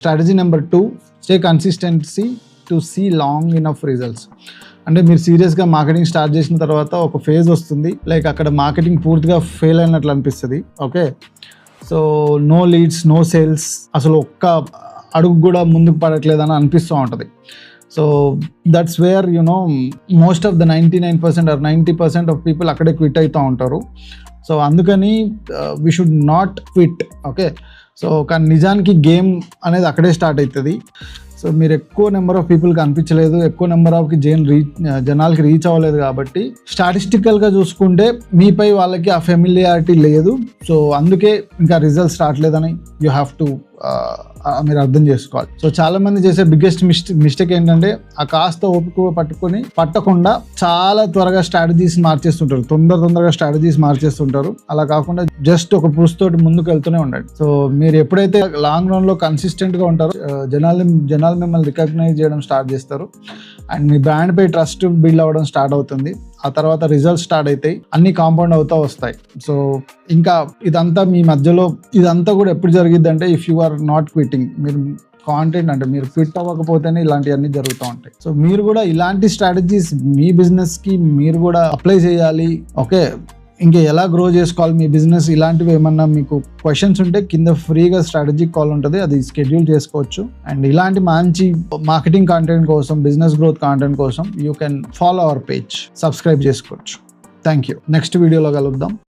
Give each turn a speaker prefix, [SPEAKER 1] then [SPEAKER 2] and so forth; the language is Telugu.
[SPEAKER 1] Strategy number 2, stay consistency to see long enough results. అంటే మీరు సీరియస్గా మార్కెటింగ్ స్టార్ట్ చేసిన తర్వాత ఒక ఫేజ్ వస్తుంది, లైక్ అక్కడ మార్కెటింగ్ పూర్తిగా ఫెయిల్ అయినట్లు అనిపిస్తుంది. Okay, so no leads, no sales, అసలు ఒక్క అడుగు కూడా ముందుకు పడట్లేదని అనిపిస్తూ ఉంటుంది. So that's where most of the 99% or 90% of people అక్కడే క్విట్ అవుతూ ఉంటారు. సో అందుకని we should not quit. Okay, so కానీ నిజానికి గేమ్ అనేది అక్కడే స్టార్ట్ అవుతుంది. సో మీరు ఎక్కువ నెంబర్ ఆఫ్ పీపుల్కి అనిపించలేదు, ఎక్కువ నెంబర్ ఆఫ్కి జనాలకి రీచ్ అవ్వలేదు కాబట్టి స్టాటిస్టికల్గా చూసుకుంటే మీపై వాళ్ళకి ఆ ఫెమిలియారిటీ లేదు. సో అందుకే ఇంకా రిజల్ట్స్ రావట్లేదని యూ హ్యావ్ టు మీరు అర్థం చేసుకోవాలి. సో చాలా మంది చేసే బిగ్గెస్ట్ మిస్టేక్ ఏంటంటే ఆ కాస్త ఓపిక పట్టకుండా చాలా త్వరగా స్ట్రాటజీస్ మార్చేస్తుంటారు, తొందరగా స్ట్రాటజీస్ మార్చేస్తుంటారు. అలా కాకుండా జస్ట్ ఒక పుష్ తోటి ముందుకు వెళ్తూనే ఉండండి. సో మీరు ఎప్పుడైతే లాంగ్ రన్ లో కన్సిస్టెంట్ గా ఉంటారో జనాలు మిమ్మల్ని రికగ్నైజ్ చేయడం స్టార్ట్ చేస్తారు అండ్ మీ బ్రాండ్ పై ట్రస్ట్ బిల్డ్ అవ్వడం స్టార్ట్ అవుతుంది. ఆ తర్వాత రిజల్ట్స్ స్టార్ట్ అవుతాయి, అన్ని కాంపౌండ్ అవుతూ వస్తాయి. సో ఇంకా ఇదంతా మీ మధ్యలో ఇదంతా కూడా ఎప్పుడు జరిగిద్ది అంటే if you are not quitting, మీరు కాంటెంట్ అంటే మీరు క్విట్ అవ్వకపోతేనే ఇలాంటివన్నీ జరుగుతూ ఉంటాయి. సో మీరు కూడా ఇలాంటి స్ట్రాటజీస్ మీ బిజినెస్కి మీరు కూడా అప్లై చేయాలి. ఓకే, ఇంకా ఎలా గ్రో చేసుకోవాలి మీ బిజినెస్, ఇలాంటివి ఏమన్నా మీకు క్వశ్చన్స్ ఉంటే కింద ఫ్రీగా స్ట్రాటజిక్ కాల్ ఉంటుంది, అది షెడ్యూల్ చేసుకోవచ్చు. అండ్ ఇలాంటి మంచి మార్కెటింగ్ కాంటెంట్ కోసం, బిజినెస్ గ్రోత్ కాంటెంట్ కోసం you can follow our page, subscribe చేసుకోవచ్చు. Thank you. నెక్స్ట్ వీడియోలో కలుద్దాం.